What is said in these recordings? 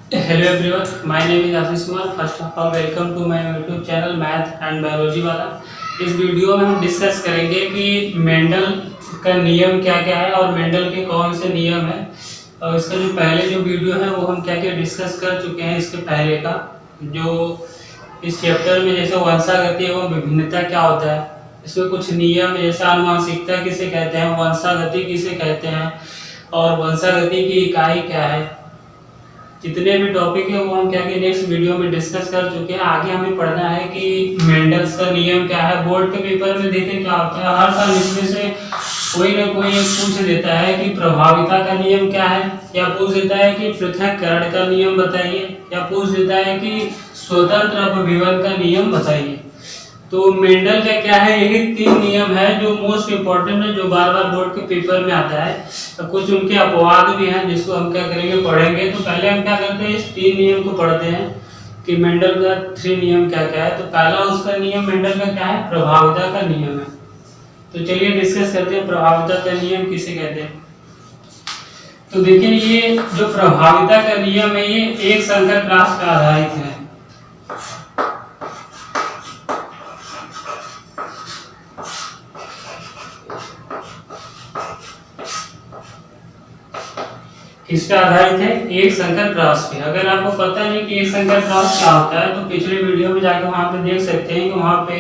Hello everyone, my name is Ashish Kumar. First of all welcome to my YouTube channel math and biology वाला। इस video में हम discuss करेंगे कि मेंडल का नियम क्या क्या है और मेंडल के कौन से नियम है। और इसका जो पहले जो वीडियो है वो हम क्या क्या डिस्कस कर चुके हैं। इसके पहले का जो इस चैप्टर में जैसे वंशागति एवं विभिन्नता क्या होता है, इसमें कुछ नियम जैसे आनुवंशिकता किसे कहते हैं, वंशागति किसे कहते हैं और वंशागति की इकाई क्या है, जितने भी टॉपिक है वो हम क्या कि नेक्स्ट वीडियो में डिस्कस कर चुके हैं। आगे हमें पढ़ना है कि मेंडल्स का नियम क्या है। बोर्ड के पेपर में देखें क्या होता है, हर साल इसमें से कोई ना कोई एक पूछ देता है कि प्रभाविता का नियम क्या है, या पूछ देता है कि पृथक्करण का नियम बताइए, या पूछ देता है कि स्वतंत्र अपविभजन का नियम बताइए। तो मेंडल का क्या है, यही तीन नियम है जो मोस्ट इम्पोर्टेंट है, जो बार बार बोर्ड के पेपर में आता है। तो कुछ उनके अपवाद भी हैं जिसको हम क्या करेंगे, पढ़ेंगे। तो पहले हम क्या करते हैं, इस तीन नियम को पढ़ते हैं कि मेंडल का थ्री नियम क्या क्या है। तो पहला उसका नियम मेंडल का क्या है, प्रभाविता का नियम है। तो चलिए डिस्कस करते हैं प्रभाविता का नियम किसे कहते हैं। तो देखिए, ये जो प्रभाविता का नियम है ये एक संकर क्रॉस पर आधारित है। किस पे आधारित है, एक संकर क्रॉस पे। अगर आपको पता नहीं कि एक संकर क्रॉस क्या होता है तो पिछले वीडियो में जाकर वहां पे देख सकते हैं कि वहां पे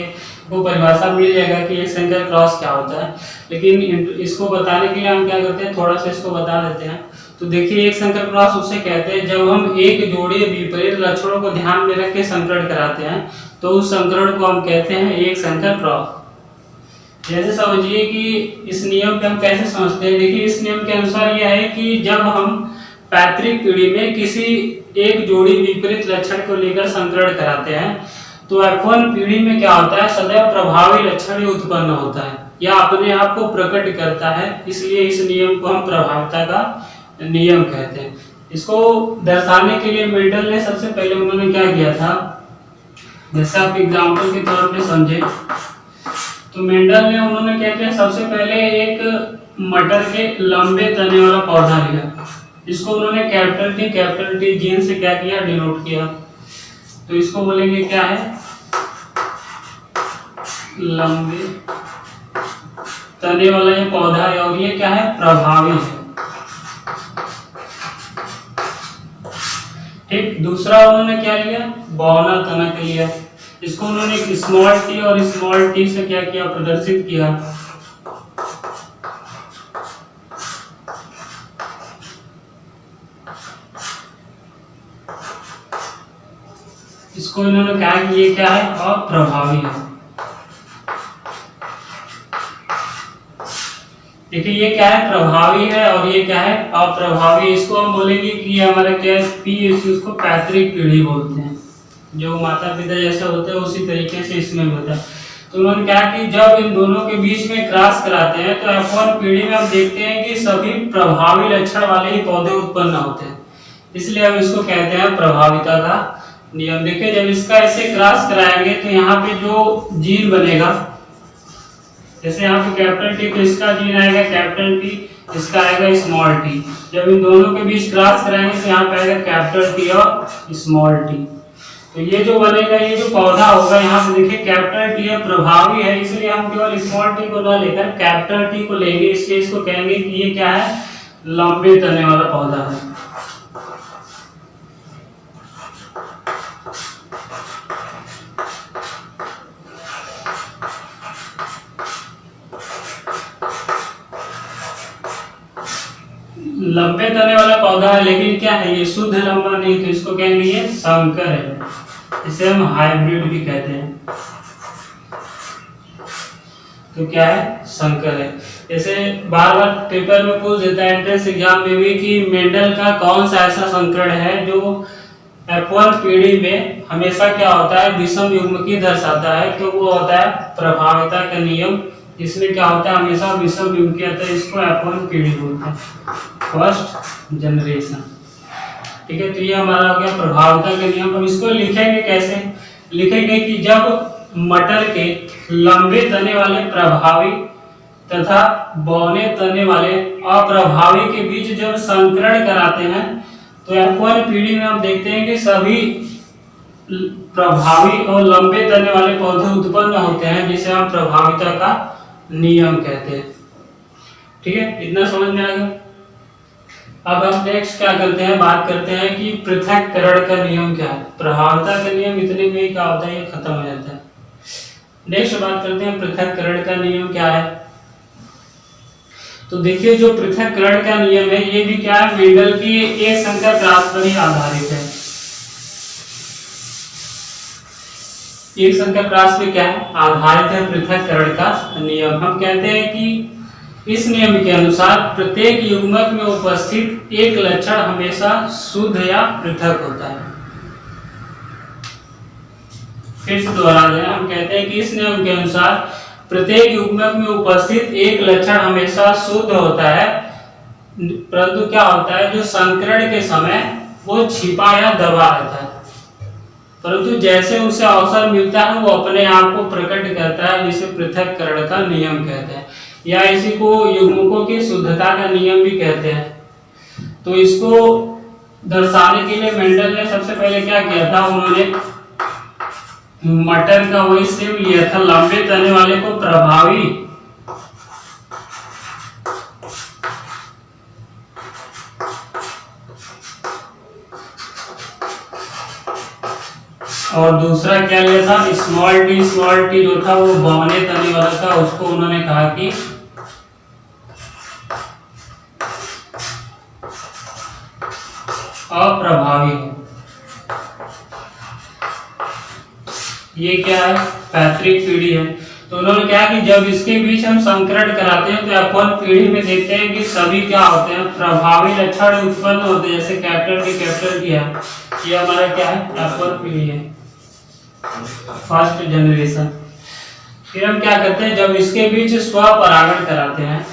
वो परिभाषा मिल जाएगा कि एक संकर क्रॉस क्या होता है। लेकिन इसको बताने के लिए हम क्या करते हैं, थोड़ा सा इसको बता देते हैं। तो देखिए, एक संकर क्रॉस उसे कहते हैं जब हम एक जोड़ी विपरीत लक्षणों को ध्यान में रख के संकरण कराते हैं, तो उस संकरण को हम कहते हैं एक संकर क्रॉस। जैसे समझिए कि इस नियम पे हम कैसे समझते हैं। देखिए, इस नियम के अनुसार यह है कि जब हम पैतृक पीढ़ी में किसी एक जोड़ी विपरीत लक्षण को लेकर संकरण कराते हैं तो F1 पीढ़ी में क्या होता है, सदैव प्रभावी लक्षण उत्पन्न होता है या अपने आप को प्रकट करता है। इसलिए इस नियम को हम प्रभाविता का नियम कहते हैं। इसको दर्शाने के लिए मेंडल ने सबसे पहले उन्होंने क्या किया था, जैसे आप एग्जाम्पल के तौर पे समझे तो मेंडल ने उन्होंने क्या किया, सबसे पहले एक मटर के लंबे तने वाला पौधा लिया। इसको उन्होंने कैपिटल टी जीन से क्या किया, डिनोट किया। तो इसको बोलेंगे क्या है, लंबे तने वाला ये पौधा है और ये क्या है, प्रभावी है। ठीक, दूसरा उन्होंने क्या लिया, बौना तनक लिया। इसको उन्होंने स्मॉल टी और स्मॉल टी से क्या किया, प्रदर्शित किया। इसको इन्होंने कहा कि ये क्या है, अप्रभावी है। देखिए, ये क्या है, प्रभावी है और ये क्या है, अप्रभावी। इसको हम बोलेंगे कि ये हमारा क्या है, पी, इसको पैतृक पीढ़ी बोलते हैं। जो माता पिता जैसे होते हैं उसी तरीके से इसमें होता है। तो उन्होंने कहा कि जब इन दोनों के बीच में क्रॉस कराते हैं तो F1 पीढ़ी में हम देखते हैं कि सभी प्रभावी लक्षण वाले ही पौधे उत्पन्न होते हैं। इसलिए हम इसको कहते हैं प्रभाविता का नियम। देखिए, जब इसका ऐसे क्रॉस कराएंगे तो यहाँ पे जो जीन बनेगा, जैसे यहाँ पे कैपिटल टी, तो इसका जीन आएगा कैपिटल टी, इसका आएगा स्मॉल टी। जब इन दोनों के बीच क्रॉस कराएंगे तो यहाँ पे आएगा कैपिटल टी और स्मॉल टी। तो ये जो बनेगा, ये जो पौधा होगा, यहाँ पे देखिए कैपिटल टी है, प्रभावी है, इसलिए हम केवल स्मॉल टी को न लेकर कैपिटल टी को लेंगे। इसलिए इसको कहेंगे कि ये क्या है, लंबे तने वाला पौधा है। लंबे तने वाला पौधा है, लेकिन क्या है, ये शुद्ध लंबा नहीं, तो इसको कहेंगे ये संकर है। इसे हम हाइब्रिड भी कहते हैं। तो क्या है, संकर है। जैसे बार बार पेपर में पूछ देता है एंट्रेंस एग्जाम में भी कि मेंडल का कौन सा ऐसा संकरण है जो F1 पीढ़ी में हमेशा क्या होता है, विषम युग्मकी दर्शाता है। तो वो होता है प्रभाविता का नियम। इसमें क्या होता है, हमेशा विषम युग्मकी आता है। इसको F1 पीढ़ी बोलते हैं, फर्स्ट जनरेशन। ठीक है, तो ये हमारा हो गया प्रभाविता के नियम। अब इसको लिखेंगे कैसे, लिखेंगे कि जब मटर के लंबे तने वाले प्रभावी तथा बौने तने वाले अप्रभावी के बीच जब संकरण कराते हैं तो F1 पीढ़ी में हम देखते हैं कि सभी प्रभावी और लंबे तने वाले पौधे उत्पन्न होते हैं, जिसे हम प्रभाविता का नियम कहते हैं। ठीक है, इतना समझ में आ गया। अब हम नेक्स्ट क्या करते हैं, बात करते हैं कि पृथक्करण का नियम क्या है। प्रभाविता का नियम इतने में ही क्या होता है, ये खत्म हो जाता है। नेक्स्ट बात करते हैं पृथक्करण का नियम क्या है। तो देखिए, जो पृथक्करण का नियम है ये भी क्या है, मेंडल की एक संकर क्रास पर ही आधारित है। एक संकर क्रास पे क्या है, आधारित है पृथक्करण का नियम। हम कहते हैं कि इस नियम के अनुसार प्रत्येक युग्मक में उपस्थित एक लक्षण हमेशा शुद्ध या पृथक होता है। फिर से दोहरा दें, हम कहते हैं कि इस नियम के अनुसार प्रत्येक युग्मक में उपस्थित एक लक्षण हमेशा शुद्ध होता है, परंतु क्या होता है, जो संकरण के समय वो छिपा या दबा रहता है, परंतु जैसे उसे अवसर मिलता है वो अपने आप को प्रकट करता है, जिसे पृथक्करण का नियम कहते हैं, या इसी को युग्मकों की शुद्धता का नियम भी कहते हैं। तो इसको दर्शाने के लिए मेंडल ने सबसे पहले क्या किया था, उन्होंने मटर का वही सेम लिया था, लंबे तने वाले को प्रभावी और दूसरा क्या लिया था, स्मॉल टी जो था वो बौने तने वाला था, उसको उन्होंने कहा कि अप्रभावी है। ये क्या है, पैतृक पीढ़ी है। तो उन्होंने क्या कि जब इसके बीच हम संकरण कराते हैं तो F1 पीढ़ी में देखते हैं कि सभी क्या होते हैं, प्रभावी लक्षण उत्पन्न होते हैं, जैसे कैपिटल टी है, ये हमारा क्या है, F1 पीढ़ी है, फर्स्ट जनरेशन। फिर हम क्या करते हैं, जब इसके बीच स्वपरागण कराते हैं,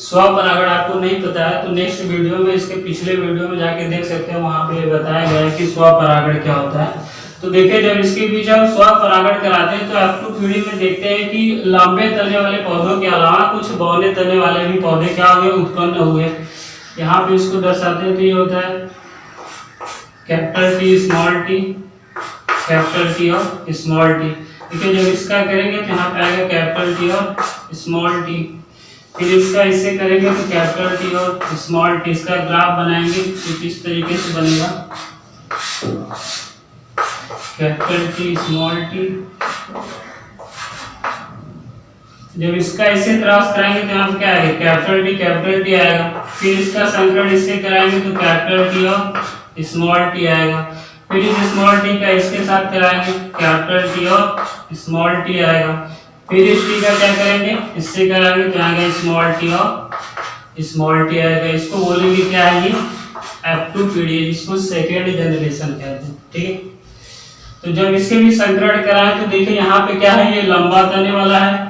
स्वपरागण आपको नहीं पता है तो नेक्स्ट वीडियो में, इसके पिछले वीडियो में जाके देख सकते हैं, वहां पे बताया गया है कि स्वपरागण क्या होता है। तो देखिए, जब इसके बीच हम स्वपरागण कराते हैं तो F2 पीढ़ी में देखते हैं कि लंबे तने वाले पौधों के अलावा कुछ बौने तने वाले भी पौधे क्या हुए, उत्पन्न हुए। यहाँ पे इसको दर्शाते हैं तो ये होता है capital T small T, capital T और स्मॉल टी। देखिए, जब इसका करेंगे तो यहाँ पे आएगा कैपिटल टी और स्मॉल टी। फिर इसका इससे करेंगे तो कैपिटल टी और स्मॉल टी। इसका ग्राफ बनाएंगे कुछ इस तरीके से बनेगा, कैपिटल टी स्मॉल टी। जब इसका इससे क्रॉस कराएंगे तो यहाँ पे क्या आएगा, कैपिटल टी आएगा। फिर इसका संकरण इससे कराएंगे तो कैपिटल टी और स्मॉल टी आएगा। फिर इस स्मॉल टी का इसके साथ कराएंगे, कैपिटल टी और स्मॉल टी आएगा। फिर इस टी का क्या करेंगे, इससे कराएंगे तो आएगा स्मॉल टी और स्मॉल टी आएगा। इसको बोलेंगे क्या है, ये F2 पीढ़ी, जिसको सेकेंड जनरेशन कहते हैं। ठीक है, तो जब इसके भी संकरण कराएं तो देखिए यहाँ पे क्या है, ये लंबा तने वाला है,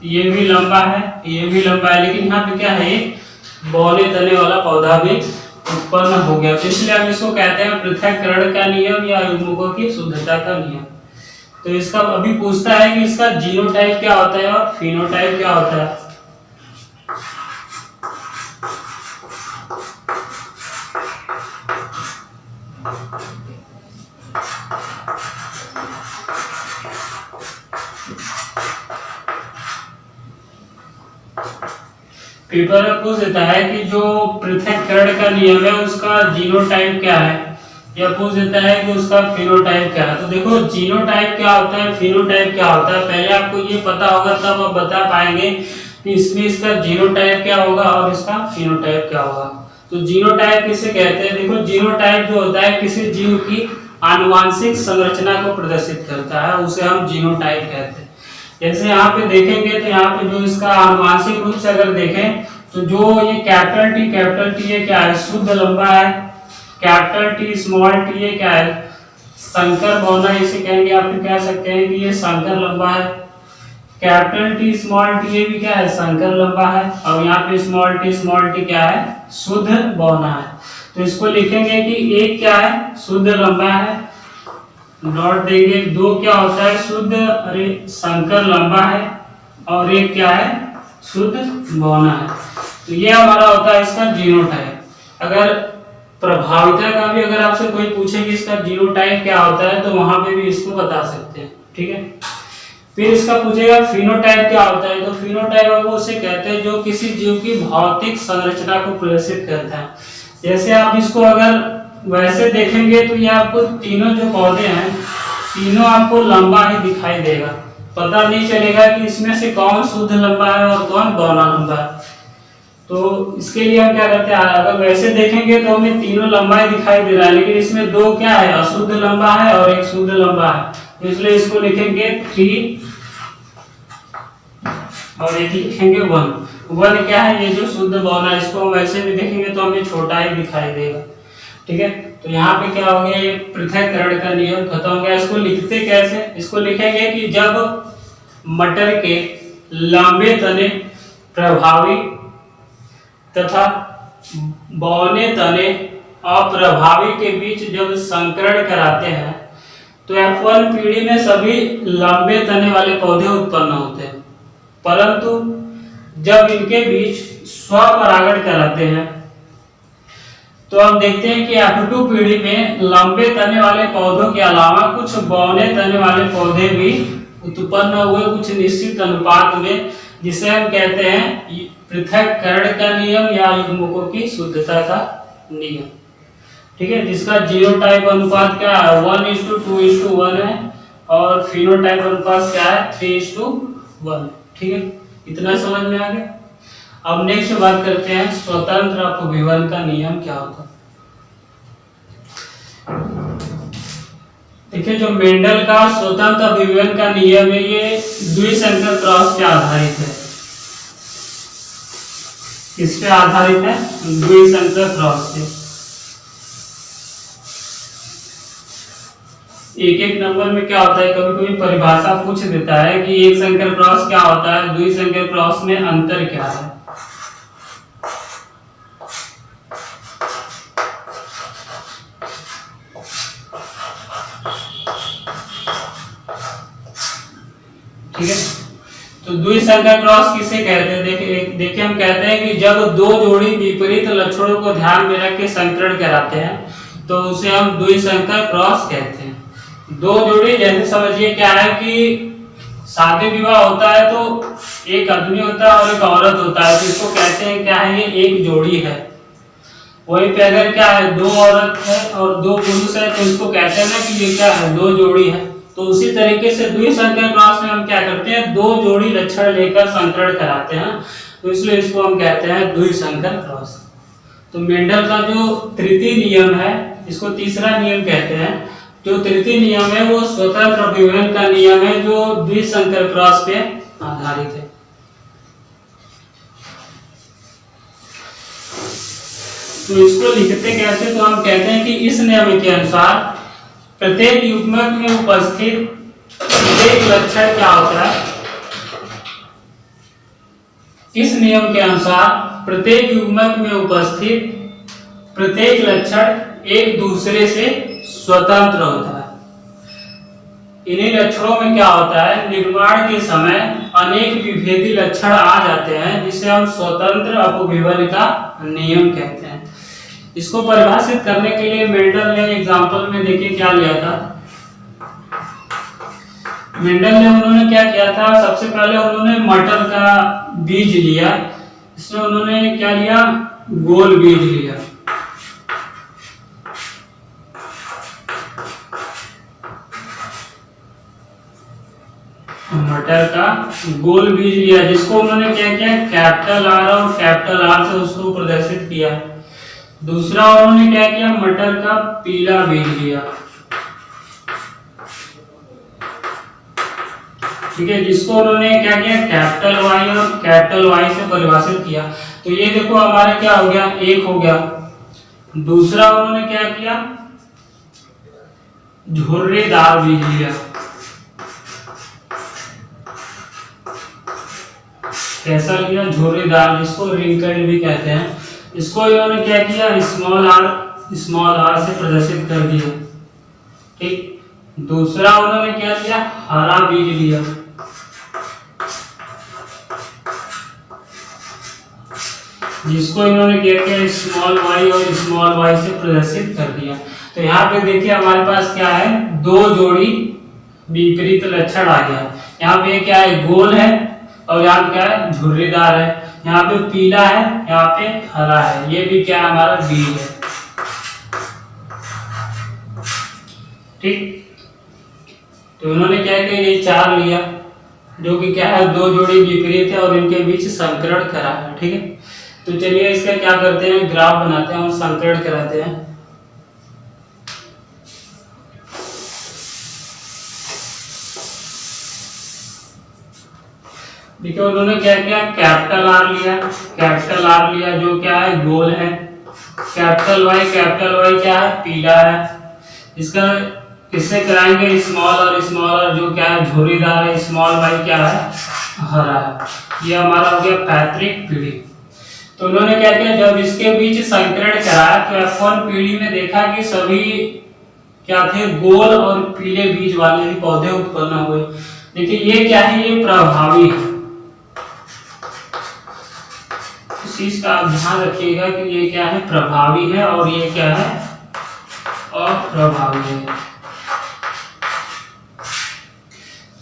ये भी लंबा है, ये भी लंबा है, लेकिन यहाँ पे क्या है, ये बौने तने वाला पौधा भी उत्पन्न हो गया। तो इसलिए हम इसको कहते हैं पृथक्करण का नियम या युग्मकों की शुद्धता का नियम। तो इसका अभी पूछता है कि इसका जीनोटाइप क्या होता है और फिनोटाइप क्या होता है। पेपर में पूछ देता है कि जो पृथक्करण का नियम है उसका जीनोटाइप क्या है, या पूछ देता है कि उसका फिनोटाइप क्या है। तो देखो, जीनोटाइप क्या होता है, फिनोटाइप क्या होता है, पहले आपको ये पता होगा तब आप बता पाएंगे कि इसमें इसका जीनोटाइप क्या होगा और इसका फिनोटाइप क्या होगा। तो जीनोटाइप किसे कहते हैं, देखो जीनोटाइप जो होता है किसी जीव की आनुवांशिक संरचना को प्रदर्शित करता है, उसे हम जीनोटाइप कहते हैं। जैसे यहाँ पे देखेंगे तो यहाँ पे जो इसका आनुवांशिक रूप से अगर देखें तो जो ये कैपिटल टी ये क्या है, शुद्ध लंबा है, कैपिटल टी स्मॉल टी ये क्या है, संकर बौना इसे कहेंगे, आप कह सकते हैं कि ये संकर लंबा है। कैपिटल टी स्मॉल टी ये भी क्या है, संकर लंबा है, और यहाँ पे स्मॉल टी क्या है, शुद्ध बौना है। तो इसको लिखेंगे कि एक क्या है, शुद्ध लंबा है, डॉट देंगे। 2 क्या होता है शुद्ध, अरे संकर लंबा है, और एक क्या है शुद्ध बौना है। तो ये हमारा होता है इसका जीनोटाइप। अगर प्रभाविता का भी अगर आपसे कोई पूछे कि इसका जीनोटाइप क्या होता है तो वहां पे भी इसको बता सकते हैं, ठीक है। फिर इसका पूछेगा फिनोटाइप क्या होता है, तो फिनोटाइप वो उसे कहते हैं जो किसी जीव की भौतिक संरचना को प्रदर्शित करता है। जैसे आप इसको अगर वैसे देखेंगे तो ये आपको तीनों जो पौधे हैं तीनों आपको लंबा ही दिखाई देगा, पता नहीं चलेगा कि इसमें से कौन शुद्ध लंबा है और कौन बौना लंबा है। तो इसके लिए हम क्या करते हैं, अगर वैसे देखेंगे तो हमें तीनों लंबा ही दिखाई दे रहा है, लेकिन इसमें 2 क्या है अशुद्ध लंबा है और एक शुद्ध लंबा है, तो इसलिए इसको लिखेंगे 3 और एक लिखेंगे 1। 1 क्या है, ये जो शुद्ध बौना, इसको हम वैसे भी देखेंगे तो हमें छोटा ही दिखाई देगा, ठीक है। तो यहाँ पे क्या हो गया, ये पृथक्करण का नियम खत्म हो गया। इसको लिखते कैसे, इसको लिखेंगे कि जब मटर के लंबे तने प्रभावी तथा बौने तने अप्रभावी के बीच जब संकरण कराते हैं तो F1 पीढ़ी में सभी लंबे तने वाले पौधे उत्पन्न होते हैं, परंतु जब इनके बीच स्वपरागण कराते हैं तो हम देखते हैं कि F2 पीढ़ी में लंबे तने वाले पौधों के अलावा कुछ बौने तने वाले पौधे भी उत्पन्न हुए कुछ निश्चित अनुपात में, जिसे हम कहते हैं पृथक्करण का नियम या युग्मकों की शुद्धता का नियम, ठीक है। जिसका जीनोटाइप अनुपात क्या है 1:2:1 है और फिनोटाइप अनुपात क्या है 3:1, ठीक है। इतना समझ में आ गया। अब नेक्स्ट बात करते हैं स्वतंत्र अपविभन का नियम क्या होता है। देखिए जो मेंडल का स्वतंत्र अपविभन का नियम है ये द्विसंकर क्रॉस पे आधारित है। किस पे आधारित है, द्विसंकर क्रॉस पे। एक नंबर में क्या होता है, कभी कभी परिभाषा पूछ देता है कि एक संकर क्रॉस क्या होता है, द्विसंकर क्रॉस में अंतर क्या है। ठीक है, तो द्विसंकर क्रॉस किसे कहते हैं, देखिए हम कहते हैं कि जब 2 जोड़ी विपरीत लक्षणों को ध्यान में रख के संकरण कराते हैं तो उसे हम द्विसंकर क्रॉस कहते हैं। 2 जोड़ी जैसे समझिए क्या है कि शादी विवाह होता है तो एक आदमी होता है और एक औरत होता है, तो इसको कहते हैं क्या है, ये एक जोड़ी है। वहीं पे अगर क्या है 2 औरत है और 2 पुरुष है तो इसको कहते हैं ना कि ये क्या है 2 जोड़ी है। तो उसी तरीके से द्विसंकर क्रॉस में हम क्या करते हैं 2 जोड़ी लक्षण लेकर संकरण कराते हैं, तो इसलिए इसको हम कहते हैं द्विसंकर क्रॉस। तो मेंडल का जो तृतीय नियम है इसको तीसरा नियम कहते हैं। जो तृतीय नियम है वो स्वतंत्र अपविभन का नियम है जो द्विसंकर क्रॉस पे आधारित है। तो इसको लिखते कैसे, तो हम कहते हैं कि इस नियम के अनुसार प्रत्येक युग्मक में उपस्थित प्रत्येक लक्षण क्या होता है, इस नियम के अनुसार प्रत्येक युग्मक में उपस्थित प्रत्येक लक्षण एक दूसरे से स्वतंत्र होता है। इन्हीं लक्षणों में क्या होता है, निर्माण के समय अनेक विभेदी लक्षण आ जाते हैं जिसे हम स्वतंत्र अपविभन का नियम कहते हैं। इसको परिभाषित करने के लिए मेंडल ने एग्जांपल में देखिए क्या लिया था। मेंडल ने उन्होंने क्या किया था, सबसे पहले उन्होंने मटर का बीज लिया, इसमें उन्होंने क्या लिया, गोल बीज लिया। मटर का गोल बीज लिया जिसको उन्होंने क्या किया, कैपिटल आर और कैपिटल आर से उसको प्रदर्शित किया। दूसरा उन्होंने क्या किया, मटर का पीला बीज लिया, ठीक है, जिसको उन्होंने क्या किया, कैपिटल वाई और कैपिटल वाई से परिभाषित किया। तो ये देखो हमारा क्या हो गया, एक हो गया। दूसरा उन्होंने क्या किया, झुर्रीदार बीज लिया, कैसा लिया, झुर्रीदार, जिसको रिंकल्ड भी कहते हैं। इसको इन्होंने क्या किया, स्मॉल आर से प्रदर्शित कर दिया, ठीक। दूसरा उन्होंने क्या लिया, हरा बीज लिया। जिसको इन्होंने क्या किया, स्मॉल वाई और स्मॉल वाई से प्रदर्शित कर दिया। तो यहाँ पे देखिए हमारे पास क्या है, दो जोड़ी विपरीत लक्षण आ गया। यहाँ पे क्या है, गोल है, और यहाँ पे क्या है, झुर्रीदार है। यहाँ पे पीला है, यहाँ पे हरा है। ये भी क्या है, हमारा बीज है। ठीक, तो उन्होंने क्या किया, ये 4 लिया, जो कि क्या है, दो जोड़ी विपरीत है और इनके बीच संकरण करा है। ठीक है, तो चलिए इसका क्या करते हैं, ग्राफ बनाते हैं और संकरण कराते हैं। देखिए उन्होंने क्या किया, कैपिटल आर लिया जो क्या है, गोल है। कैपिटल वाई क्या है, पीला है। इसका किससे कराएंगे, स्मॉल और जो क्या है, झुर्रीदार है। स्मॉल वाई क्या है, हरा है। ये हमारा हो गया पैतृक पीढ़ी। तो उन्होंने क्या किया, जब इसके बीच संकरण कराया तो F1 पीढ़ी में देखा कि सभी क्या थे, गोल और पीले बीज वाले ही पौधे उत्पन्न हुए। देखिए ये क्या है, ये प्रभावी है। इस चीज का आप ध्यान रखिएगा कि ये क्या है, प्रभावी है, और ये क्या है, अप्रभावी है।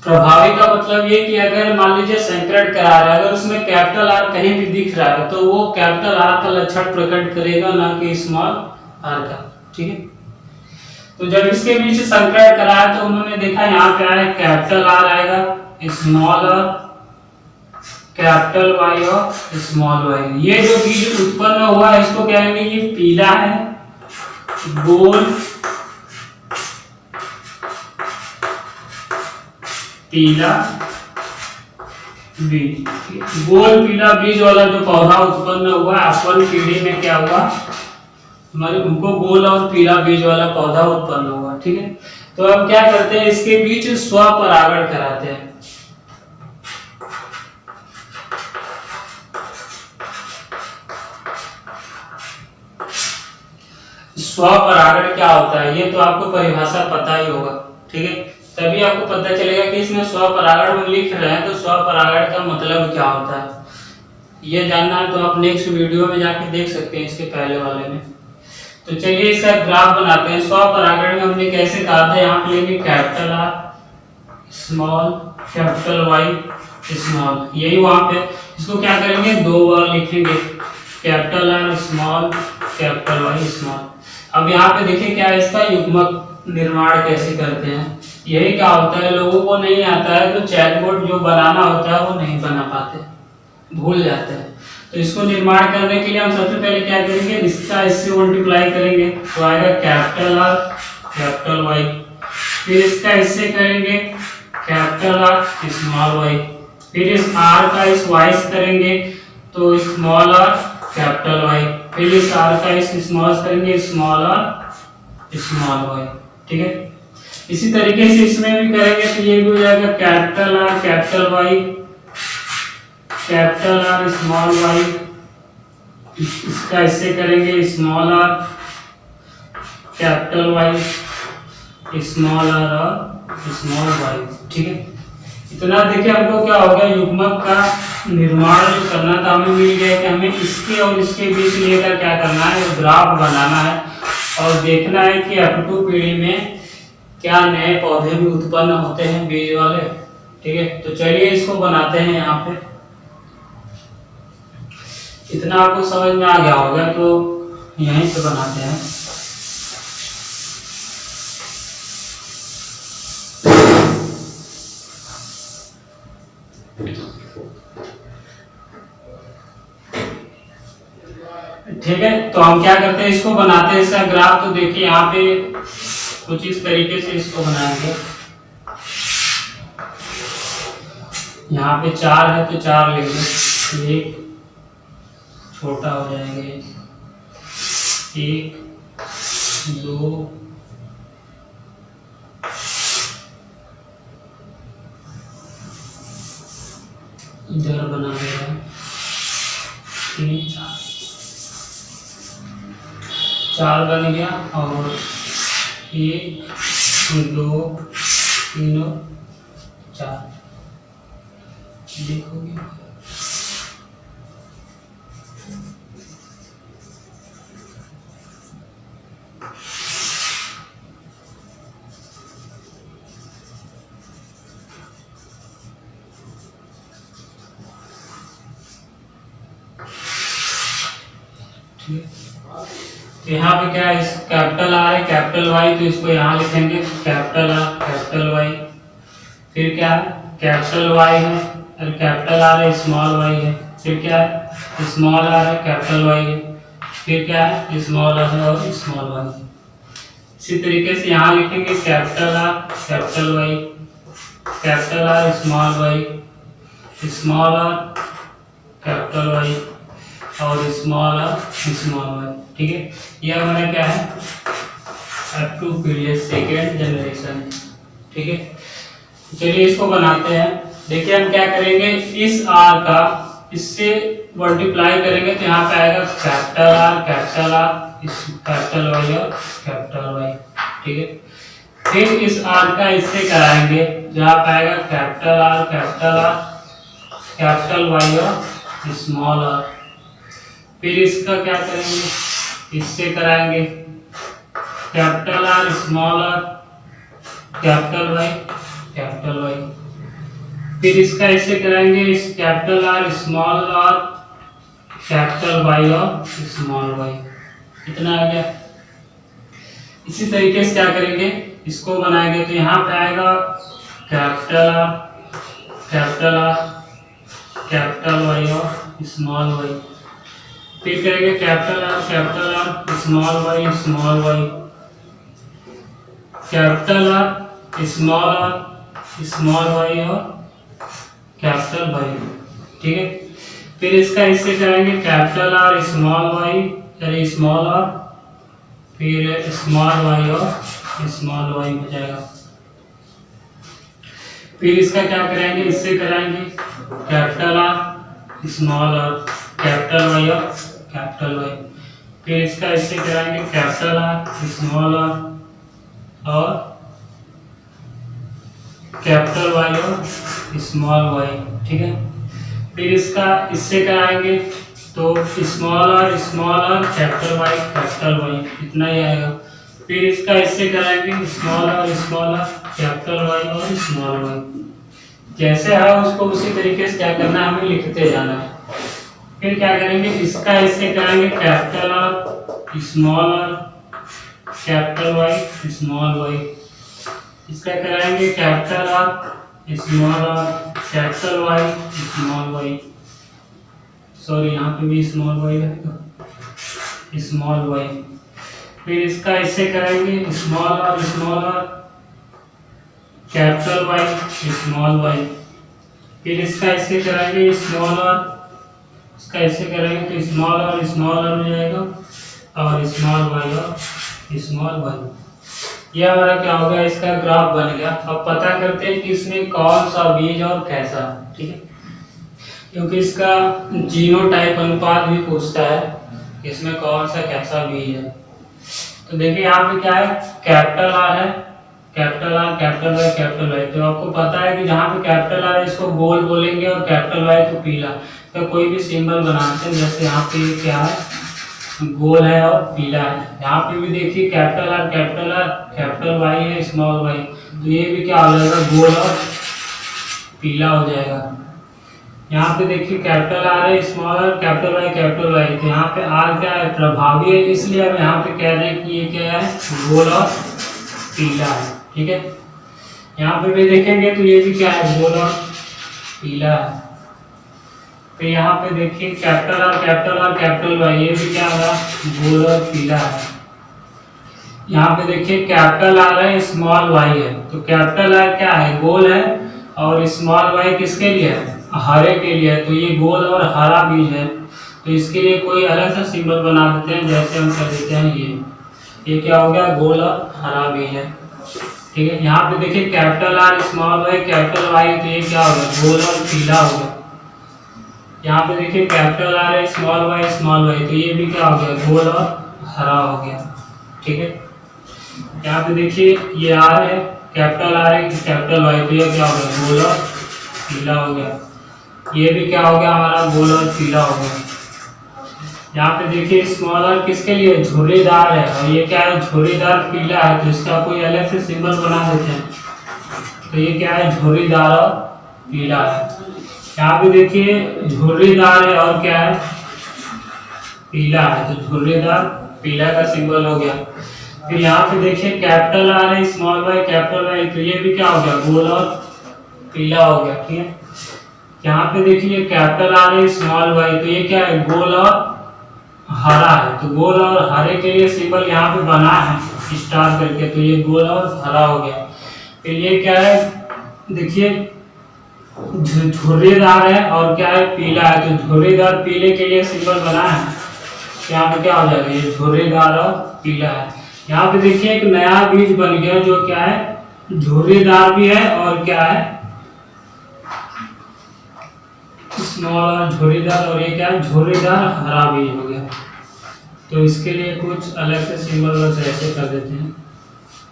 प्रभावी का मतलब ये कि अगर मान लीजिए संकरण करा रहा है, अगर उसमें कैपिटल आर कहीं भी दिख रहा है तो वो कैपिटल आर का लक्षण प्रकट करेगा, ना कि स्मॉल आर का। ठीक है, तो जब इसके बीच संकरण कराया तो उन्होंने देखा यहाँ पे आया कैपिटल आर आएगा, स्मॉल आर, कैपिटल वाई और स्मॉल वाई। ये जो बीज उत्पन्न हुआ है इसको कहेंगे, ये पीला है, गोल पीला बीज। गोल पीला बीज वाला जो पौधा उत्पन्न हुआ F1 पीढ़ी में क्या हुआ, हमारे उनको गोल और पीला बीज वाला पौधा उत्पन्न हुआ। ठीक है, तो अब क्या करते हैं, इसके बीच स्वपरागण कराते हैं। स्वपरागण क्या होता है, ये तो आपको परिभाषा पता ही होगा। ठीक है, तभी आपको पता चलेगा कि इसमें स्वपरागण में लिख रहे हैं तो स्वपरागण का मतलब क्या होता है। ये जानना है तो आप नेक्स्ट वीडियो में जाके देख सकते हैं, इसके पहले वाले में। तो चलिए इसका ग्राफ बनाते हैं। स्वपरागण में हमने कैसे कहा था, यहाँ पे लेंगे capital R small, capital Y small, यही वहां पे इसको क्या करेंगे, 2 बार लिखेंगे, capital R small, capital Y small. अब यहाँ पे देखिए क्या है, इसका युग्मक निर्माण कैसे करते हैं। यही क्या होता है, लोगों को नहीं आता है तो चैटबॉट जो बनाना होता है वो नहीं बना पाते, भूल जाते हैं। तो इसको निर्माण करने के लिए हम सबसे पहले क्या करेंगे, इसका इससे मल्टीप्लाई करेंगे तो आएगा कैपिटल आर कैपिटल वाई। फिर इसका इससे करेंगे कैपिटल आर स्मॉल वाई। फिर इस आर का इस वाई से करेंगे तो स्मॉल आर कैपिटल वाई। फिर इस आर का इस स्मॉल से करेंगे स्मॉल आर स्मॉल वाई। ठीक है, इसी तरीके से इसमें भी करेंगे तो ये भी हो जाएगा capital R capital Y, capital R small Y. इसका इससे करेंगे small R capital Y, small R और स्मॉल वाई। ठीक है, इतना देखिए हमको क्या हो गया, युग्मक का निर्माण जो करना था हमें मिल गया कि हमें इसके और इसके बीच लेकर क्या करना है, ग्राफ बनाना है और देखना है कि F2 पीढ़ी में क्या नए पौधे भी उत्पन्न होते हैं बीज वाले। ठीक है, तो चलिए इसको बनाते हैं। यहाँ पे इतना आपको समझ में आ गया होगा, तो यहीं से बनाते हैं। ठीक है, तो हम क्या करते हैं, इसको बनाते हैं इसका ग्राफ। तो देखिए यहाँ पे कुछ इस तरीके से इसको बनाएंगे। यहाँ पे 4 है तो 4 लेंगे, एक छोटा हो जाएंगे, 1 2 इधर बना देगा, 3 4 बन गया और 1 2 3 और 4 देखोगे। तो यहाँ पे क्या है, इस कैपिटल आर है कैपिटल वाई, तो इसको यहाँ लिखेंगे कैपिटल आर कैपिटल वाई। फिर क्या है, कैपिटल वाई है और कैपिटल आर है स्मॉल वाई है। फिर क्या है, स्मॉल आर है कैपिटल वाई है। फिर क्या है, स्मॉल आर है और स्मॉल वाई है। इसी तरीके से यहाँ लिखेंगे capital R capital Y, capital R small Y, small R capital Y और स्मॉल आर स्मॉल वाई। ठीक है, यह हमारा क्या है, up to period second generation. ठीक है, चलिए इसको बनाते हैं। देखिए हम क्या करेंगे, इस आर का इससे मल्टीप्लाई करेंगे तो यहाँ पे आएगा कैपिटल आर कैपिटल वाई और कैपिटल वाई। ठीक है, फिर इस आर का इससे कराएंगे, जहाँ पे आएगा कैपिटल आर कैपिटल वाई और स्मॉल आर। फिर इसका क्या करेंगे, इससे कराएंगे capital R small R capital Y. फिर इसका इससे कराएंगे, इस capital R small R capital Y और स्मॉल वाई। इतना आ गया। इसी तरीके से क्या करेंगे, इसको बनाएंगे तो यहाँ पे आएगा कैपिटल आर कैपिटल वाई और स्मॉल वाई। फिर करेंगे capital R small Y capital R small Y और कैपिटल वाई। ठीक है, फिर इसका इससे करेंगे capital R small Y small R फिर स्मॉल वाई और स्मॉल वाई हो जाएगा। फिर इसका क्या करेंगे, इससे कराएंगे capital R small R capital Y और कैपिटल वाई। फिर इसका इससे कराएंगे कैपिटल आर स्मॉल आर और कैपिटल वाई और स्मॉल वाई। ठीक है, फिर इसका इससे कराएंगे तो स्मॉल आर कैपिटल वाई इतना ही आएगा। फिर इसका इससे कराएंगे स्मॉल आर कैपिटल वाई और स्मॉल वाई। जैसे है उसको उसी तरीके से क्या करना है, हमें लिखते जाना है। फिर क्या करेंगे, इसका इससे कराएंगे capital R small R capital Y small Y. इसका कराएंगे capital R small R capital Y small Y. Sorry, यहाँ पे भी स्मॉल वाई रहेगा स्मॉल वाई। फिर इसका इससे कराएंगे small R capital Y small Y. फिर इसका इससे कराएंगे स्मॉल आर, इसका इससे करेंगे तो स्मॉल आर हो जाएगा और स्मॉल वाई और स्मॉल वाई। यह हमारा क्या हो गया, इसका ग्राफ बन गया। अब पता करते हैं कि इसमें कौन सा बीज और कैसा। ठीक है, क्योंकि इसका जीनोटाइप अनुपात भी पूछता है, इसमें कौन सा कैसा बीज है। तो देखिए यहाँ पे क्या है, कैपिटल आर है कैपिटल वाई। तो आपको पता है कि जहाँ पे कैपिटल आर है इसको गोल बोलेंगे और कैपिटल वाई तो पीला। तो कोई भी सिंबल बनाते हैं, जैसे यहाँ पे क्या है, गोल है और पीला है। यहाँ पे भी देखिए कैपिटल आर कैपिटल वाई है स्मॉल वाई, तो ये भी क्या हो जाएगा, गोल और पीला हो जाएगा। यहाँ पे देखिए कैपिटल आर है स्मॉल आर कैपिटल वाई, तो यहाँ पे आर क्या है, प्रभावी है, इसलिए हम यहाँ पे कह रहे हैं कि ये क्या है, गोल और पीला है। ठीक है, यहाँ पे भी देखेंगे तो ये भी क्या है, गोल और पीला है। तो यहाँ पे देखिए कैपिटल आर कैपिटल वाई, ये भी क्या होगा, गोल और पीला है। यहाँ पे देखिए कैपिटल आर है स्मॉल वाई है, तो कैपिटल आर क्या है, गोल है और स्मॉल वाई किसके लिए है, हरे के लिए है। तो ये गोल और हरा बीज है, तो इसके लिए कोई अलग सा सिंबल बना देते हैं, जैसे हम कर देते हैं ये क्या हो गया, गोल और हरा बीज है। ठीक है, यहाँ पे देखिए capital R small Y capital Y, तो ये क्या होगा, गोल और पीला हो गया। यहाँ पे देखिए कैपिटल आर है स्मॉल वाई, तो ये भी क्या हो गया, गोल और हरा हो गया। ठीक है, यहाँ पे देखिए ये आर है, कैपिटल आर है, कैपिटल वाई, तो ये क्या हो गया, गोल और पीला हो गया। ये भी क्या हो गया हमारा, गोल और पीला हो गया। यहाँ पे देखिए स्मॉल आर किसके लिए, झुर्रीदार है, और ये क्या है, झुर्रीदार पीला है, तो इसका कोई अलग से सिंबल बना देते हैं। तो ये क्या है, झुर्रीदार और पीला है। यहाँ पे देखिए झुर्रीदार है और क्या है, पीला है, तो झुर्रीदार पीला का सिंबल हो गया। फिर यहाँ पे देखिए कैपिटल आर है, स्मॉल वाई, कैपिटल वाई, तो ये भी क्या हो गया, गोल और पीला हो गया। ठीक है, यहाँ पे देखिए कैपिटल आर है, स्मॉल वाई, तो ये क्या है, गोल और हरा है, तो गोल और हरे के लिए सिंबल यहाँ पे बना है स्टार करके, तो ये गोल और हरा हो गया। फिर ये क्या है, देखिए झुर्रीदार है और क्या है, पीला है, तो झुर्रीदार पीले के लिए सिंबल बना है, यहाँ पे क्या हो जाएगा, ये झुर्रीदार और पीला है। यहाँ पे देखिए एक नया बीज बन गया जो क्या है, झुर्रीदार भी है और क्या है, स्मॉल और झुर्रीदार, और ये क्या है, झुर्रीदार हरा बीज हो गया। तो इसके लिए कुछ अलग से सिंबल बस ऐसे कर देते हैं।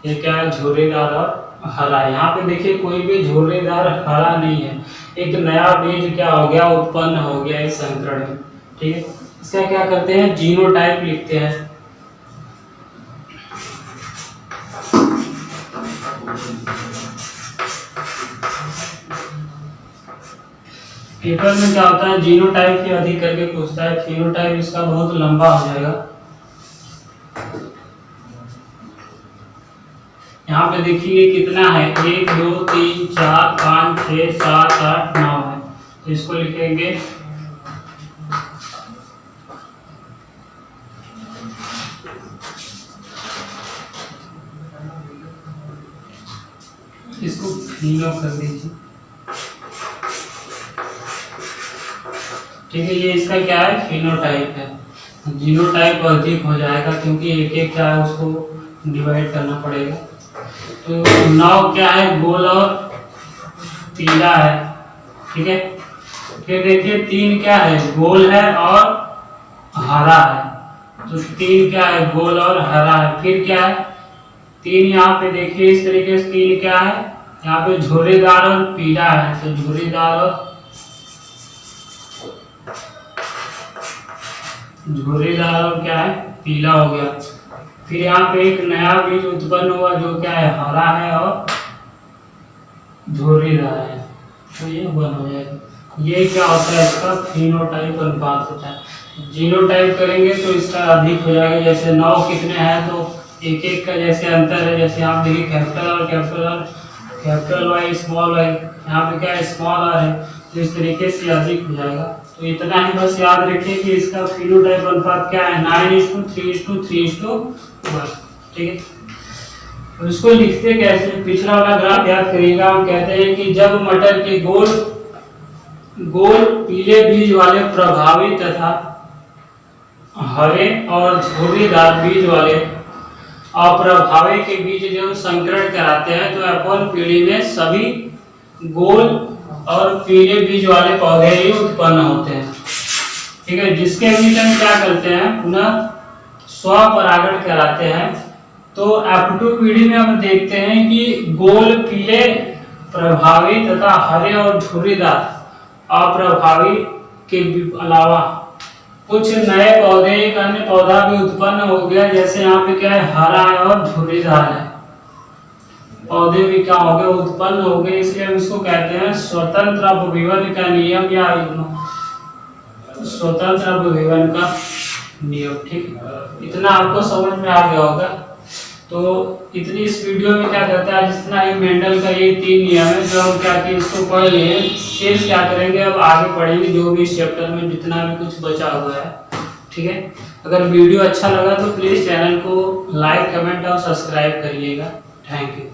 ये क्या है, झुर्रीदार और हरा। यहाँ पे देखिए कोई भी झुर्रीदार हरा नहीं है, एक नया बीज क्या हो गया, उत्पन्न हो गया इस संकरण में। ठीक है, इसका क्या करते हैं, जीनोटाइप लिखते हैं। पेपर में क्या होता है, जीनोटाइप के अधिक करके पूछता है, फिनोटाइप इसका बहुत लंबा हो जाएगा। यहाँ पे देखिए कितना है, 1 2 3 4 5 6 7 8 9 है, तो इसको लिखेंगे इसको फिनो कर दीजिए। ठीक है, ये इसका क्या है, फिनोटाइप है। जीनोटाइप अधिक हो जाएगा क्योंकि एक एक क्या है उसको डिवाइड करना पड़ेगा। तो 9 क्या है, गोल और पीला है। ठीक है, फिर देखिए 3 क्या है, गोल है और हरा है, तो 3 क्या है, गोल और हरा है। फिर क्या है, 3 यहाँ पे देखिए इस तरीके से 3 क्या है, यहाँ पे झुर्रीदार और पीला है, तो झुर्रीदार और क्या है, पीला हो गया। फिर यहाँ पे एक नया बीज उत्पन्न हुआ जो क्या है, हरा है और झुर्रीदार है, तो ये बन हो जाएगा। ये क्या होता है, इसका फिनोटाइप अनुपात होता है। जीनोटाइप करेंगे तो इसका अधिक हो जाएगा, जैसे 9 कितने हैं तो एक एक का जैसे अंतर है, जैसे आप देखिए कैपिटल और कैपिटल वाई, स्मॉल वाई, यहाँ पे क्या है, स्मॉल आर है, तो इस तरीके से अधिक हो जाएगा। तो इतना ही बस याद रखिए कि इसका फिनोटाइप अनुपात क्या है, 9:3:3:1। ठीक है, तो इसको लिखते कैसे, पिछला वाला ग्राफ याद करिएगा। हम कहते हैं कि जब मटर के गोल पीले बीज वाले प्रभावी तथा हरे और झुर्रीदार बीज वाले अप्रभावी के बीच जब संकरण कराते हैं तो F1 पीढ़ी में सभी गोल और पीले बीज वाले पौधे ही उत्पन्न होते हैं। ठीक है, जिसके बीच हम क्या करते हैं, पुनः स्वपरागण कराते हैं। तो F2 पीढ़ी में हम देखते हैं कि गोल पीले प्रभावी तथा हरे और झुर्रीदार अप्रभावी के अलावा कुछ नए पौधे, एक अन्य पौधा भी उत्पन्न हो गया, जैसे यहाँ पे क्या है, हरा है और झुर्रीदार है, पौधे भी क्या हो गए, उत्पन्न हो गए। इसलिए हम इसको कहते हैं स्वतंत्र अपविवन का नियम या स्वतंत्र अपविवन का नियम। ठीक, इतना आपको समझ में आ गया होगा। तो इतनी इस वीडियो में क्या करता है, जितना ही मेंडल का ये 3 नियम है जो हम क्या कि इसको पढ़ लिए, शेष क्या करेंगे अब आगे पढ़ेंगे जो भी इस चैप्टर में जितना भी कुछ बचा हुआ है। ठीक है, अगर वीडियो अच्छा लगा तो प्लीज चैनल को लाइक, कमेंट और सब्सक्राइब करिएगा। Thank you.